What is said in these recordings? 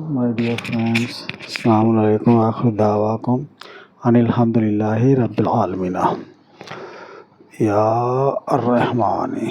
My dear friends, Assalamu alaikum wa akhiru da'wakum alhamdulillahi rabbil alamin. Ya Ar-Rahmani.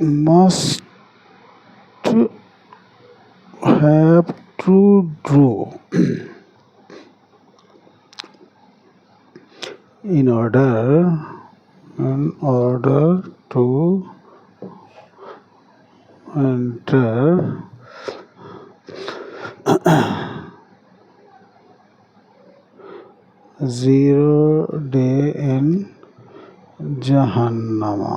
must have to do in order to enter zero day in Jahannama.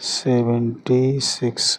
76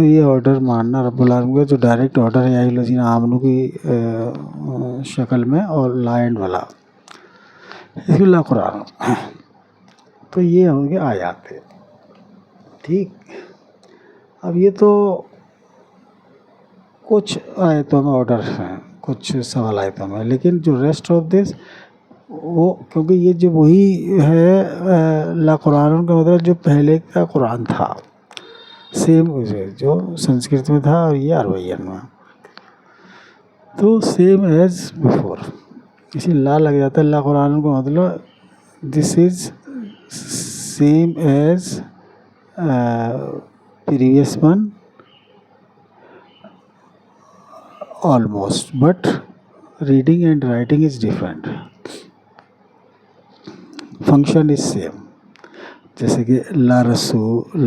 یہ order ماننا رب العالمین کا جو direct order ہے یا الذین آمنو کی شکل میں، اور لا اینڈ والا اس اللہ قرآن. تو یہ ہو گیا آیات ہے. ٹھیک. اب یہ تو کچھ آیتوں میں آرڈر ہیں، کچھ سوال آیتوں میں، لیکن جو ریسٹ آف دس وہ کیونکہ یہ جو وہی ہے لا قرآن کا مطلب جو پہلے کا قرآن تھا، سیم جو سنسکرت میں تھا اور یہ عربین میں، تو سیم ایز بیفور. اسی لا لگ جاتا ہے. لا قرآن کا مطلب this is same as previous one almost, but reading and writing is different. Function is same. جیسے کہ لا رسول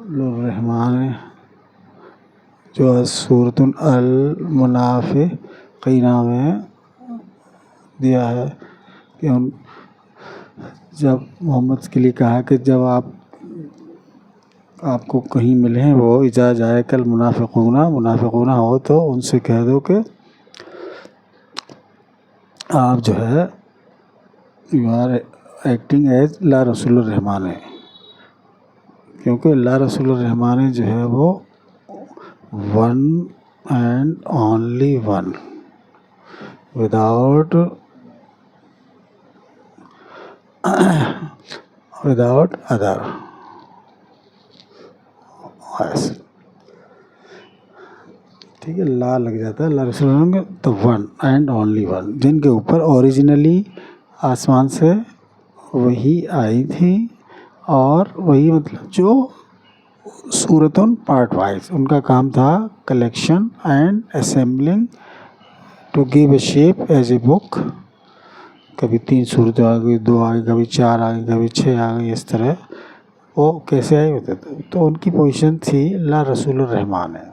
الرحمن جو سورۃ المنافقین میں دیا ہے کہ جب محمد کے لیے کہا کہ جب آپ کو کہیں ملیں وہ اذا جاءک منافقون ہو تو ان سے کہہ دو کہ آپ جو ہے یو آر ایکٹنگ ایز لا رسول الرحمن ہے، کیونکہ لا رسول الرحمن جو ہے وہ one and only one without other. ٹھیک ہے. لا لگ جاتا ہے لا رسول اللہ تو ون اینڈ اونلی ون، جن کے اوپر اوریجنلی آسمان سے وہی آئی تھی، اور وہی مطلب جو سورتن پارٹ وائز ان کا کام تھا collection and assembling to give a shape as a book. کبھی 3 صورتیں آ گئی، 2 آ گئی، کبھی 4 آ گئی، کبھی 6 آ گئی. اس طرح وہ کیسے آئی ہوتے تھے. تو ان کی پوزیشن تھی لا رسول الرحمن ہے،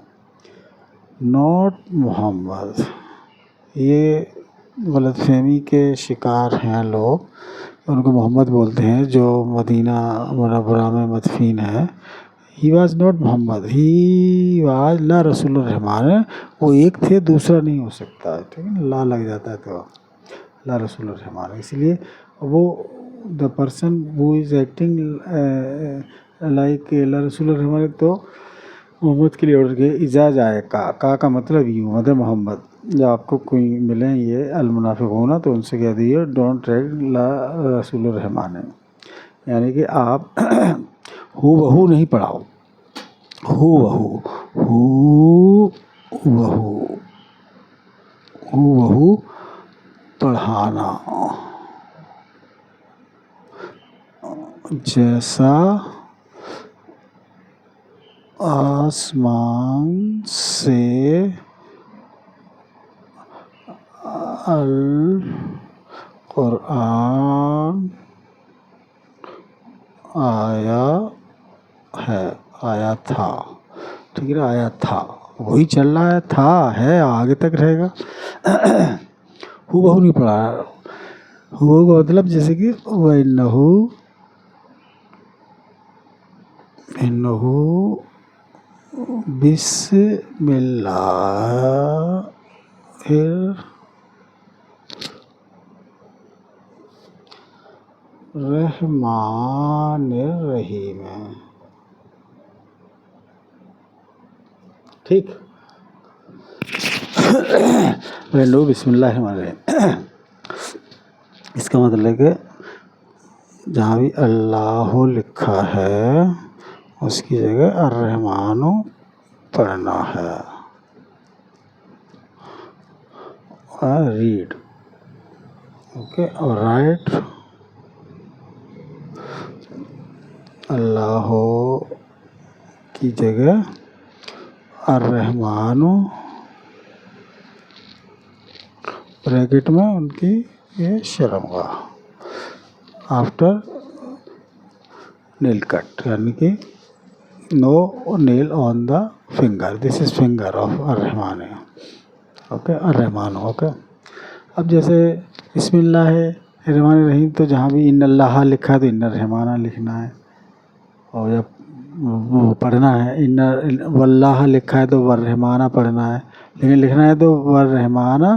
ناٹ محمد. یہ غلط فہمی کے شکار ہیں لوگ، ان کو محمد بولتے ہیں جو مدینہ منورہ میں مدفین ہے. He was not Muhammad, he was law رسول الرحمن. وہ ایک تھے، دوسرا نہیں ہو سکتا. ٹھیک ہے. لا لگ جاتا ہے تو لا رسول الرحمن. اس لیے وہ the person who is acting like لا رسول الرحمن تو محمد کے لیے آرڈر کیا. اذا جائے کا مطلب یوں مطلب محمد جب آپ کو کوئی ملیں یہ المنافقون تو ان سے کہہ دیجیے ڈونٹ ٹریک لا رسول الرحمن ہے، یعنی کہ آپ ہو بہو نہیں پڑھاؤ. ہو بہو پڑھانا، جیسا آسمان سے القرآن آیا تھا. ٹھیک ہے. آیا تھا وہی چل رہا ہے، تھا ہے آگے تک رہے گا. ہو بہو نہیں پڑھا. ہو کا مطلب جیسے کہ انہو بسم اللہ الرحمن الرحیم. ٹھیک. بسم اللہ الرحمن الرحیم. اس کا مطلب ہے کہ جہاں بھی اللہ لکھا ہے اس کی جگہ الرحمن پڑھنا ہے. Read okay. اور رائٹ اللہ کی جگہ الرحمن بریکٹ میں ان کی یہ شرمگاہ آفٹر نیل کٹ، یعنی کہ no nail on the finger. This is finger of الرحمن. اوکے. الرحمن. اوکے. اب جیسے بسم اللہ ہے رحمان الرحیم تو جہاں بھی ان اللہ لکھا ہے تو ان الرحمانہ لکھنا ہے، اور جب وہ پڑھنا ہے ان واللہ لکھا ہے تو والرحمانہ پڑھنا ہے، لیکن لکھنا ہے تو والرحمانہ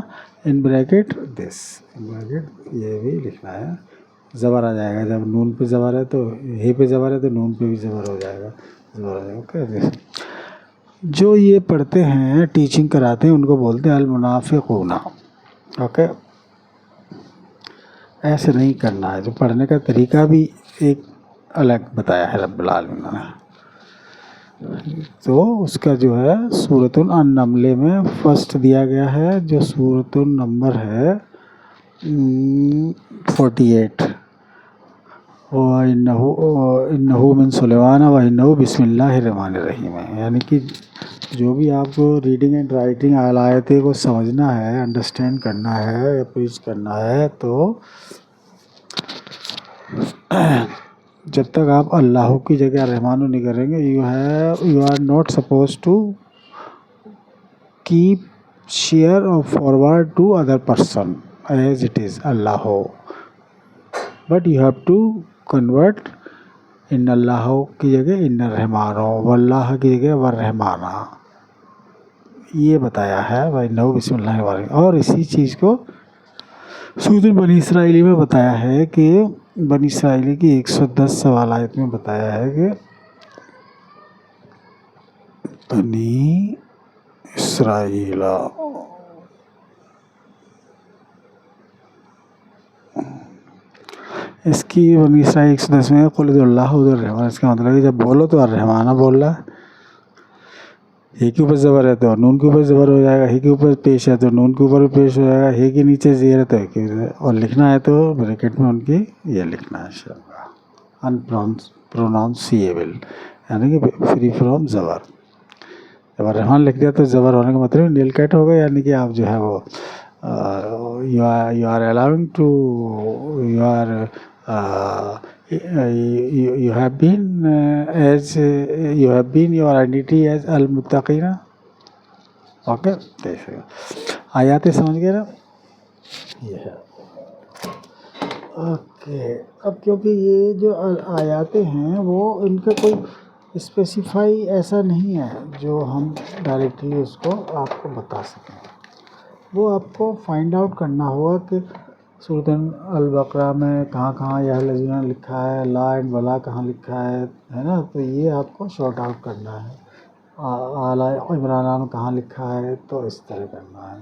in bracket this, in bracket یہ بھی لکھنا ہے، زبر آ جائے گا، جب نون پہ زبر ہے تو ہی پہ زبر ہے تو نون پہ بھی زبر ہو جائے گا، زبر ہو جائے گا. اوکے، جو یہ پڑھتے ہیں ٹیچنگ کراتے ہیں ان کو بولتے ہیں المنافقون. اوکے، ایسے نہیں کرنا ہے، جو پڑھنے کا طریقہ بھی ایک الگ بتایا ہے رب العالمین نے. تو اس کا جو ہے سورۃ النمل میں فرسٹ دیا گیا ہے، جو سورۃ النمبر ہے 48، وَإِنَّهُ مِن سُلَيْمَانَ وَإِنَّهُ بسم اللہ الرحمن الرحیم ہے. یعنی کہ جو بھی آپ کو ریڈنگ اینڈ رائٹنگ آیتیں کو سمجھنا ہے، انڈرسٹینڈ کرنا ہے یا پریچ کرنا ہے، تو جب تک آپ اللہ کی جگہ الرحمن نہیں کریں گے، you are not suppose to keep share اور forward to other person as it is اللہ، but you have to convert in اللہ کی جگہ ان الرحمن واللہ کی جگہ والرحمانہ، یہ بتایا ہے وَإِنَّهُ بسم اللہ الرحمن الرحیم. اور اسی چیز کو سورۃ بنی اسرائیلی میں بتایا ہے کہ بنی اسرائیلی کی 110 سوال آیت میں بتایا ہے کہ بنی اسرائیل اس کی بنی اسرائیل 110 میں قل ادعوا اللہ ادعوا الرحمن. اس کا مطلب ہے جب بولو تو الرحمانہ بول رہا ہے، ہی کے اوپر زبر ہے تو نون کے اوپر زبر ہو جائے گا، ہی کے اوپر پیش ہے تو نون کے اوپر پیش ہو جائے گا، ہی کے نیچے زیر ہے تو ہی کے، اور لکھنا ہے تو بریکٹ میں ان کی یہ لکھنا ہے انشاءاللہ انپروناؤنسیبل، یعنی کہ فری فرام زبر. جب الرحمن لکھ دیا تو زبر ہونے کا مطلب نیل کٹ ہوگا، یعنی کہ آپ جو ہے وہ you are allowing to you have been your identity as المتقین. اوکے، آیاتیں سمجھ گئے نا، یہ ہے. اوکے، اب کیونکہ یہ جو آیاتیں ہیں وہ ان کا کوئی اسپیسیفائی ایسا نہیں ہے جو ہم ڈائریکٹلی اس کو آپ کو بتا سکیں، وہ آپ کو فائنڈ آؤٹ کرنا ہوگا کہ سورۃ البقرہ میں کہاں کہاں یا الذین لکھا ہے، لا اینڈ ولا کہاں لکھا ہے نا، تو یہ آپ کو شارٹ آؤٹ کرنا ہے. آل عمران کہاں لکھا ہے تو اس طرح کرنا ہے،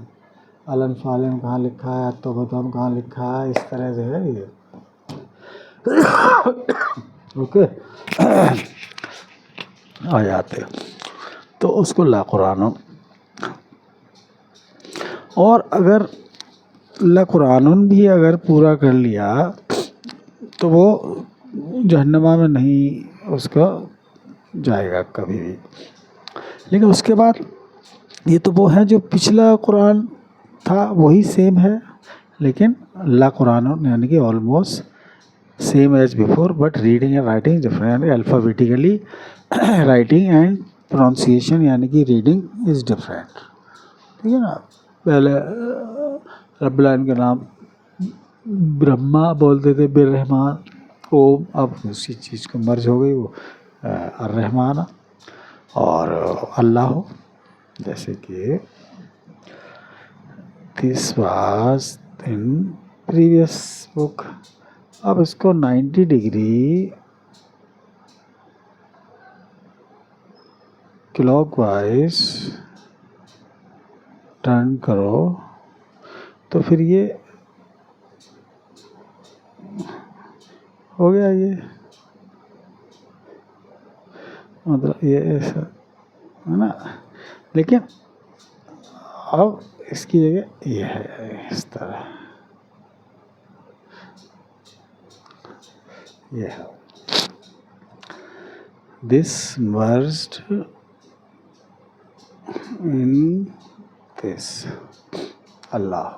الانفال میں کہاں لکھا ہے، توبہ میں کہاں لکھا ہے، اس طرح سے ہے یہ. اوکے، آیات تو اس کو لا قرآن، اور اگر لا قرآن بھی اگر پورا کر لیا تو وہ جہنمہ میں نہیں اس کا جائے گا کبھی بھی. لیکن اس کے بعد یہ تو وہ ہے جو پچھلا قرآن تھا وہی سیم ہے، لیکن لا قرآن یعنی کہ almost same as before, but reading and writing different, alphabetically writing and pronunciation یعنی کہ ریڈنگ از ڈفرینٹ. ٹھیک ہے نا، پہلے رب العالمین کے نام برہما بولتے تھے بالرحمان اوم، اب اسی چیز کو مرج ہو گئی وہ الرحمن اور اللہ، جیسے کہ دس واز ان پریویس بک. اب اس کو 90 ڈگری کلاک وائز ٹرن کرو تو پھر یہ ہو گیا، یہ مطلب یہ ایسا ہے نا. لیکن اب اس کی جگہ یہ ہے اس طرح، یہ ہے دس مرجڈ ان دس اللہ.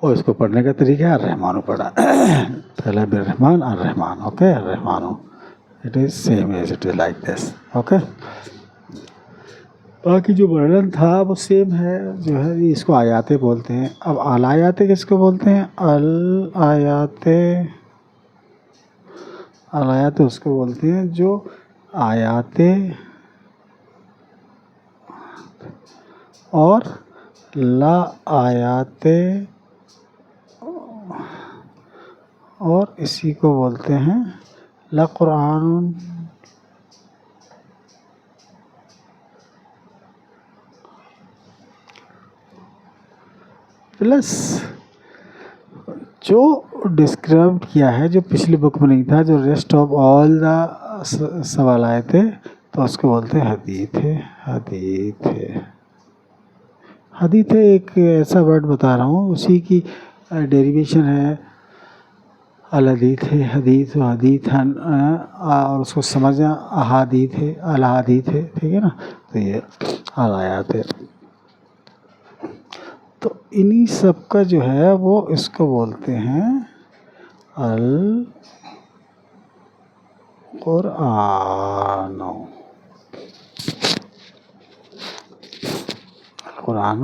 اور اس کو پڑھنے کا طریقہ ہے الرحمن پڑھا، پہلے بالرحمن الرحمن. اوکے، الرحمن it is same as it is like this. Okay, باقی جو ورنن تھا وہ سیم ہے، جو ہے اس کو آیاتیں بولتے ہیں. اب الآیاتیں کس کو بولتے ہیں؟ الآیاتیں، الآیات اس کو بولتے ہیں جو آیاتیں اور لا آیاتیں، اور اسی کو بولتے ہیں لا قرآن پلس جو ڈسکرائب کیا ہے، جو پچھلی بک میں نہیں تھا، جو ریسٹ آف آل دا سوال آئے تھے، تو اس کو بولتے ہیں حدیث ہے. حدیث ہے، حدیث ہے ایک ایسا ورڈ بتا رہا ہوں، اسی کی ڈیریویشن ہے الحدیث ہے. حدیث و حدیث اور اس کو سمجھنا احادیث ہے، الحادیث ہے. ٹھیک ہے نا؟ تو یہ الآیات ہے. تو انہی سب کا جو ہے وہ اس کو بولتے ہیں القرآن. القرآن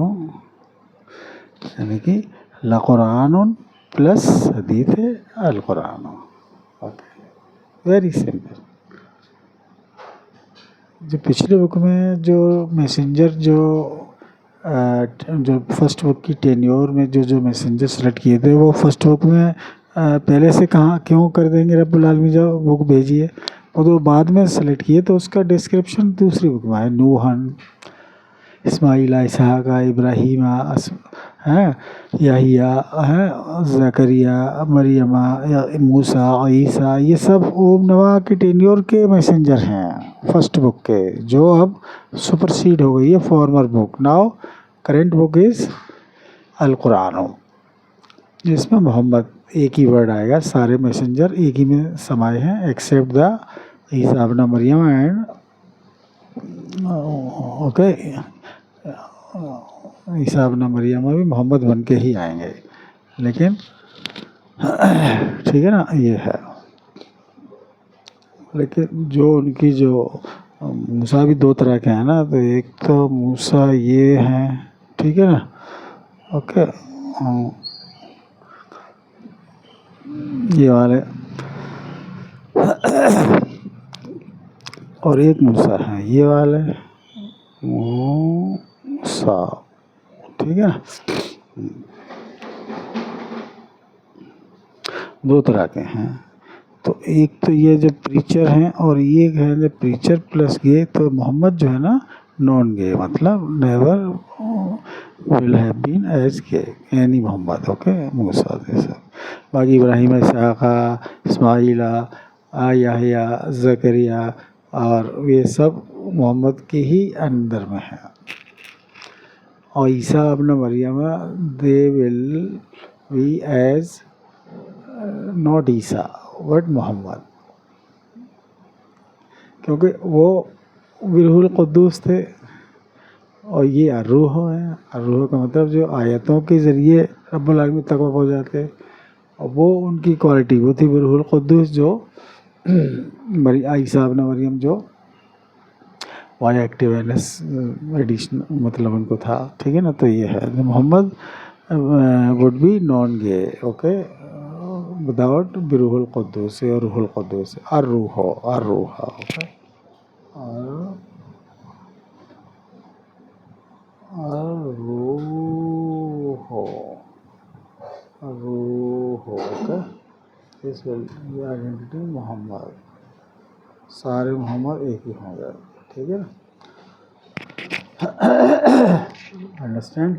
یعنی کہ لقرآن پلس حدیث ہے القرآن. Okay, very simple. جو پچھلے بک میں جو میسنجر جو فرسٹ بک کی ٹینیور میں جو میسنجر سلیکٹ کیے تھے، وہ فرسٹ بک میں پہلے سے کہاں کیوں کر دیں گے رب العالمین جو بک بھیجی ہے، وہ تو بعد میں سلیکٹ کیے، تو اس کا ڈسکرپشن دوسری بک میں ہے. نوحن، اسماعیل، اسحاق، ابراہیم، یحییٰ، زکریا، مریم، موسیٰ، عیسیٰ، یہ سب اوم نوا کے ٹینیور کے میسنجر ہیں فرسٹ بک کے، جو اب سپرسیڈ ہو گئی ہے فارمر بک. ناؤ کرنٹ بک از القرآن، جس میں محمد ایک ہی ورڈ آئے گا. سارے میسنجر ایک ہی میں سمائے ہیں ایکسیپٹ دا عیسیٰ ابن مریم اینڈ اوکے عیسیٰ ابن مریم بھی محمد بن کے ہی آئیں گے، لیکن ٹھیک ہے نا، یہ ہے. لیکن جو ان کی جو موسیٰ بھی دو طرح کے ہیں نا، تو ایک تو موسیٰ یہ ہیں، ٹھیک ہے نا، اوکے، یہ والے، اور ایک موسیٰ ہے یہ والے موسیٰ. ٹھیک ہے نا، دو طرح کے ہیں. تو ایک تو یہ جو پریچر ہیں، اور یہ ہے جو پریچر پلس گے. تو محمد جو ہے نا نان گے، مطلب never will have been as گے، یعنی محمد. اوکے، موسیٰ جیسا. باقی ابراہیم، اسحاق، اسماعیل، یحییٰ، زکریا، اور یہ سب محمد کے ہی اندر میں ہیں. اور عیسیٰ ابن مریم they will be as not عیسیٰ بٹ محمد، کیونکہ وہ بروح القدوس تھے، اور یہ الروح ہے. الروح کا مطلب جو آیتوں کے ذریعے رب العالمین تک پہنچ جاتے، اور وہ ان کی کوالٹی وہ تھی بروح القدوس، جو عیسیٰ ابن مریم جو وائی ایکٹیوینس ایڈیشن مطلب ان کو تھا. ٹھیک ہے نا، تو یہ ہے محمد would be non gay. Okay, without بروح القدوس اور روح القدوس. الروح، الروح. اوکے، الروح، الروح. اوکے، اس ول آئیڈینٹی محمد. سارے محمد ایک ہی ہوں گے. ٹھیک ہے نا، انڈرسٹینڈ.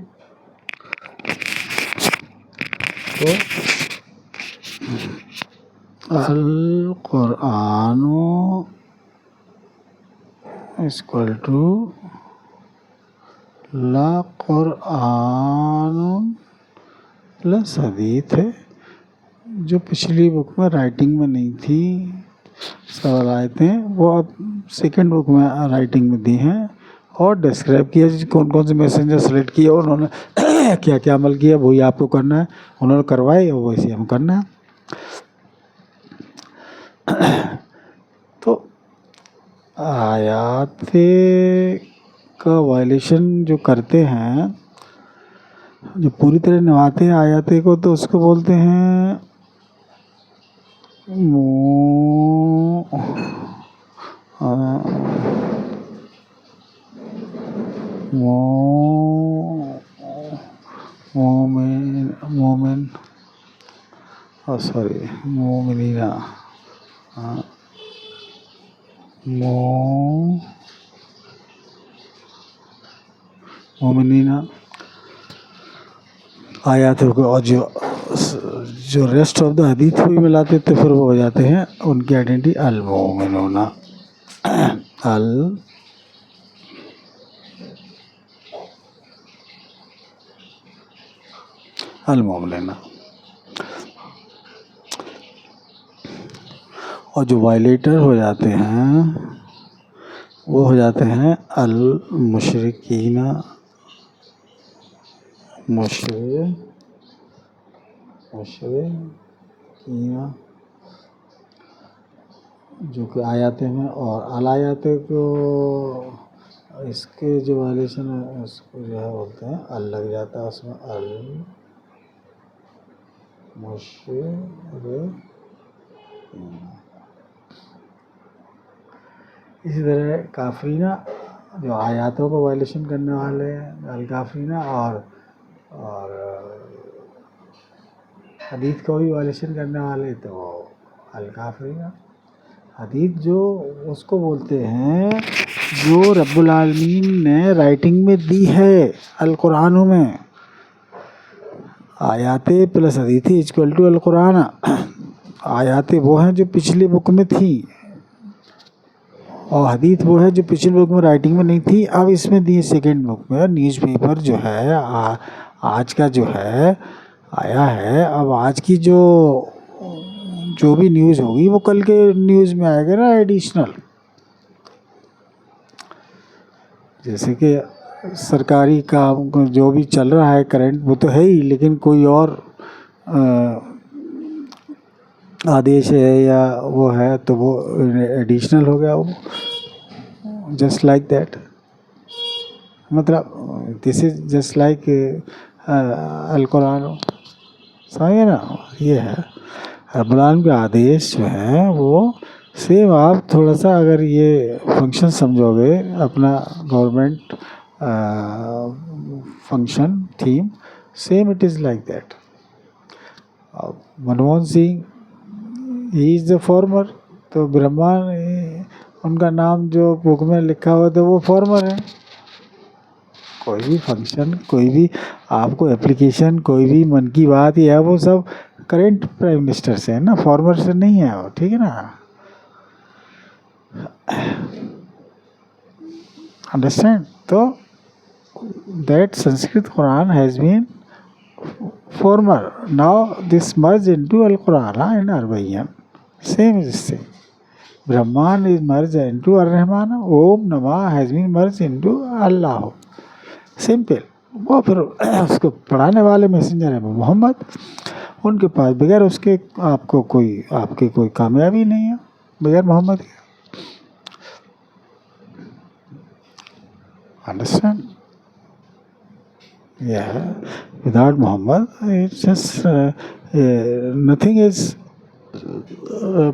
تو القرآن از اکول ٹو لا قرآن پلس حدیث ہے، جو پچھلی بک میں رائٹنگ میں نہیں تھی. سوال آئے تھے وہ اب سیکنڈ بک میں رائٹنگ میں دی ہیں، اور ڈسکرائب کیا کون کون سے میسنجر سلیکٹ کیے، اور انہوں نے کیا کیا عمل کیا، وہی آپ کو کرنا ہے. انہوں نے کروائے، اور ویسے ہم کرنا ہے. تو آیات کا وائلیشن جو کرتے ہیں، جو پوری طرح نبھاتے ہیں آیات کو، تو اس کو بولتے ہیں مومنین، مومنین آیات کو، اور جو ریسٹ آف دا حدیث کو بھی ملاتے تو پھر وہ ہو جاتے ہیں ان کی آئیڈینٹی المومنون، المومنین. اور جو وائلیٹر ہو جاتے ہیں وہ ہو جاتے ہیں المشرکین، مشرکین جو کہ آیات میں، اور الآیات کو اس کے جو وائلیشن ہے اس کو جو ہے بولتے ہیں لگ جاتا ہے اس میں المشرکین. اسی طرح کافرینہ جو آیاتوں کو وائلیشن کرنے والے ہیں الکافرینہ، اور حدیث کو بھی وائلیشن کرنے والے تو الکافرینہ. حدیث جو اس کو بولتے ہیں جو رب العالمین نے رائٹنگ میں دی ہے القرآن میں. آیات پلس حدیث اکول ٹو القرآن. آیات وہ ہیں جو پچھلی بک میں تھی، اور حدیث وہ ہے جو پچھلی بک میں رائٹنگ میں نہیں تھی، اب اس میں دی سیکنڈ بک میں. نیوز پیپر جو ہے آج کا جو ہے آیا ہے، اب آج کی جو بھی نیوز ہوگی وہ کل کے نیوز میں آئے گا نا ایڈیشنل. جیسے کہ سرکاری کام جو بھی چل رہا ہے کرنٹ وہ تو ہے ہی، لیکن کوئی اور آدیش ہے یا وہ ہے تو وہ ایڈیشنل ہو گیا. وہ جسٹ لائک دیٹ، مطلب دس از جسٹ لائک القرآن. سمجھے نا؟ یہ ہے رب العالمین کے آدیش جو ہیں وہ سیم. آپ تھوڑا سا اگر یہ فنکشن سمجھو گے اپنا government function theme, same it is like that. Manmohan Singh ہی از دا فارمر، تو برہمان ان کا نام جو بک میں لکھا ہوا تھا وہ فارمر ہے. کوئی بھی فنکشن، کوئی بھی آپ کو اپلیکیشن، کوئی بھی من کی بات یہ ہے وہ سب کرنٹ پرائم منسٹر سے ہے نا، فارمر سے نہیں ہے وہ. ٹھیک ہے نا؟ انڈرسٹینڈ؟ تو that Sanskrit Quran has been former. Now this merged into Al-Quran in Arabian. Same is the same. Brahman is merged into Ar-Rahman. Om Namah has been merged into Allah. Simple. وہ پھر اس کو پڑھانے والے میسنجر ہیں محمد، ان کے پاس بغیر اس کے آپ کی کوئی کامیابی نہیں ہے بغیر محمد کے. Understand? Yeah. Without Muhammad, it's just nothing is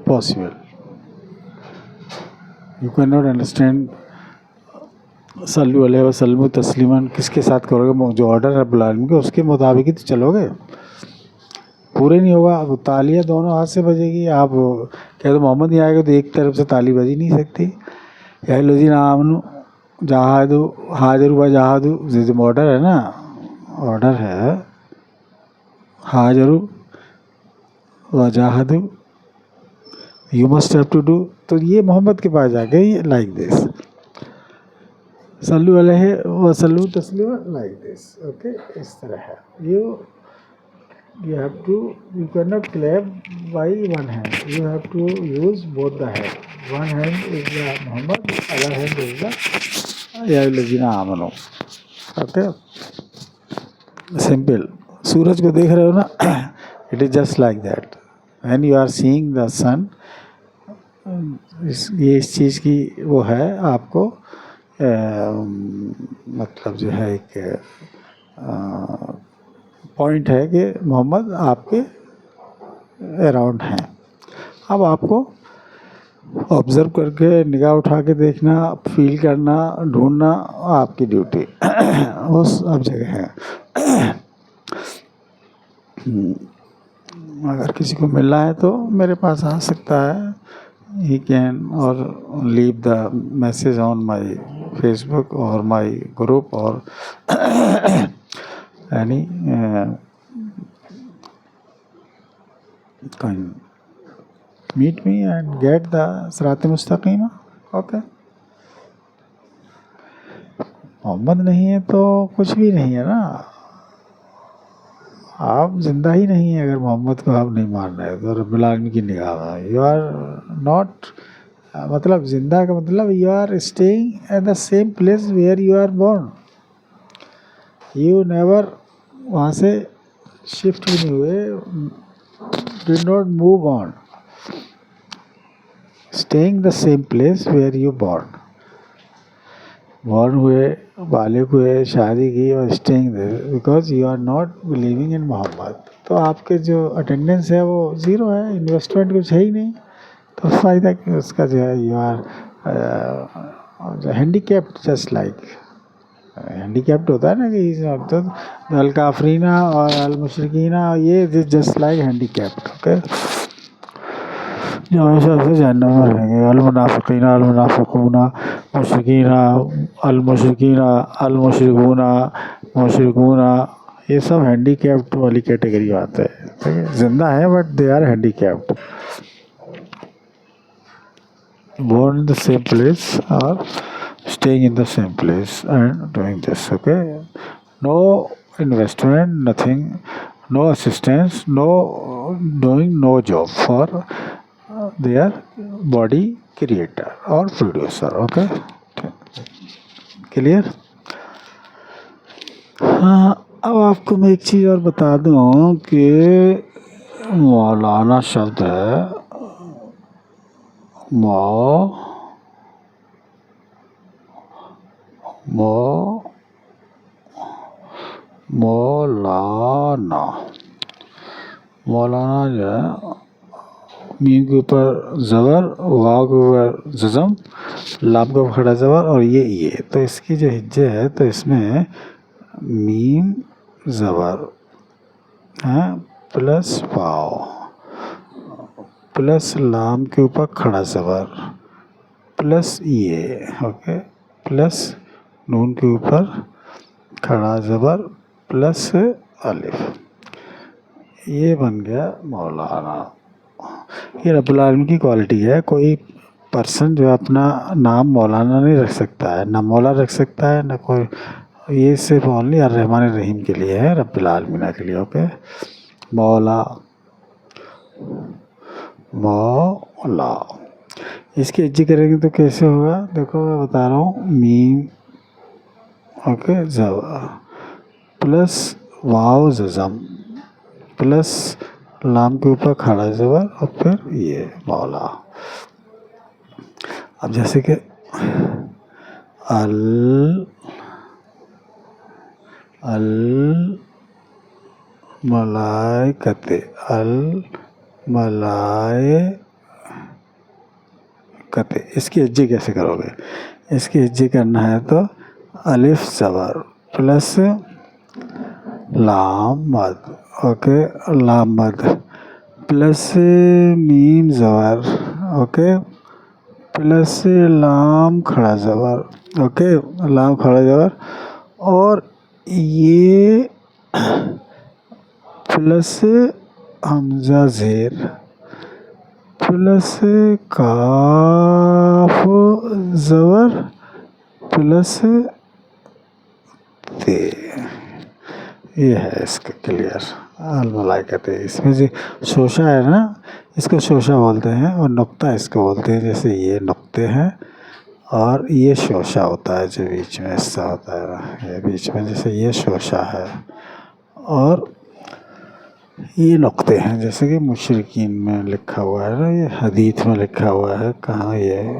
possible. You cannot understand. صلی علیہ وسلم تسلیماً کس کے ساتھ کرو گے؟ جو آرڈر رب العالمین کے اس کے مطابق ہی تو چلو گے. پورے نہیں ہوگا. اب تالیاں دونوں ہاتھ سے بجے گی. آپ کہہ دو محمد نہیں آئے گا تو ایک طرف سے تالی بج ہی نہیں سکتی. یا الذین آمنوا جاہدوا ہاجروا جاہدوا، جیسے آرڈر ہے نا، آرڈر ہے ہاجروا وجاہدوا، you must have to do. تو یہ محمد کے پاس جا کے لائک دس صلو علیہ وسلم تسلیما، لائک دس. اوکے، اس طرح ہے. You have to, you can not clap by one hand, you have to use both the hand. One hand is the محمد، ادر ہینڈ از دا یا الذین آمنوا. Okay, simple. سورج کو دیکھ رہے ہو نا، it is just like that. When you are seeing the sun, یہ اس چیز کی وہ ہے آپ کو مطلب جو ہے ایک پوائنٹ ہے کہ محمد آپ کے اراؤنڈ ہیں. اب آپ کو آبزرو کر کے نگاہ اٹھا کے دیکھنا، فیل کرنا، ڈھونڈنا آپ کی ڈیوٹی وہ سب جگہ ہے. اگر کسی کو ملنا ہے تو میرے پاس آ سکتا ہے. ہی کین اور لیو the message on my face بک اور مائی گروپ اور یعنی meet me and get the صراط مستقیم. اوکے. محمد نہیں ہے تو کچھ بھی نہیں ہے نا. آپ زندہ ہی نہیں ہیں اگر محمد کو آپ نہیں مان رہے تو رب العالمین کی نگاہ میں یو آر ناٹ. مطلب زندہ کا مطلب you are staying at the same place where you are born. You never وہاں سے شفٹ بھی نہیں ہوئے. Do not move on. Staying the same place where you born. Born ہوئے، بالغ ہوئے، شادی کی اور staying because you are not believing in محمد. تو آپ کے جو اٹینڈنس ہے وہ زیرو ہے، انویسٹمنٹ کچھ ہے ہی نہیں. تو فائدہ کہ اس کا جو ہے you are handicapped just like handicapped ہوتا ہے نا کہ الکافرینہ اور المشرکینہ یہ just like handicapped. Okay. جو ہمیشہ سے جہنم میں رہیں گے. المنافقین المنافقون مشرکین المشرکین المشرکون مشرکون یہ سب ہینڈی کیپڈ والی کیٹیگری میں آتے ہیں. زندہ ہیں but they are handicapped. born in the same place or staying in the same place and doing this. Okay. No investment, nothing, no assistance, no doing no job for their body creator or producer. Okay. Clear. ہاں. اب آپ کو میں ایک چیز اور بتا دوں کہ مولانا شبد ہے مولانا جو ہے میم کے اوپر زبر، واو کے اوپر جزم، لام کے اوپر کھڑا زبر اور یہ تو اس کی جو ہجے ہے تو اس میں میم زبر ہے پلس واو پلس لام کے اوپر کھڑا زبر پلس یہ. اوکے. پلس نون کے اوپر کھڑا زبر پلس الف. یہ بن گیا مولانا. یہ رب العالمین کی کوالٹی ہے. کوئی پرسن جو اپنا نام مولانا نہیں رکھ سکتا ہے، نہ مولا رکھ سکتا ہے، نہ کوئی. یہ صرف اونلی الرحمن الرحیم کے لیے ہے، رب العالمین کے لیے. اوکے. مولا اس کی اجی کریں گے تو کیسے ہوگا؟ دیکھو میں بتا رہا ہوں. میم اوکے زبر پلس واو ززم پلس لام کے اوپر کھڑا زبر اور پھر یہ مولا. اب جیسے کہ الملائکت اس کی اجی کیسے کرو گے؟ اس کی اجی کرنا ہے تو الف زبر پلس لام مد. اوکے. لام مد پلس میم زبر. اوکے. پلس لام کھڑا زبر. اوکے. لام کھڑا زبر اور یہ پلس حمزہ زیر پلس کاف زبر پلس تے. یہ ہے اس کا کلیئر. الملائکت. اس میں جو شوشہ ہے نا اس کو شوشہ بولتے ہیں اور نقطہ اس کو بولتے ہیں. جیسے یہ نقطے ہیں اور یہ شوشہ ہوتا ہے جو بیچ میں حصہ ہوتا ہے نا، یہ بیچ میں جیسے یہ شوشہ ہے اور یہ نقطے ہیں. جیسے کہ مشرکین میں لکھا ہوا ہے نا، یہ حدیث میں لکھا ہوا ہے. کہاں یہ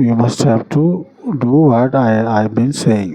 you must have to do what I've been saying,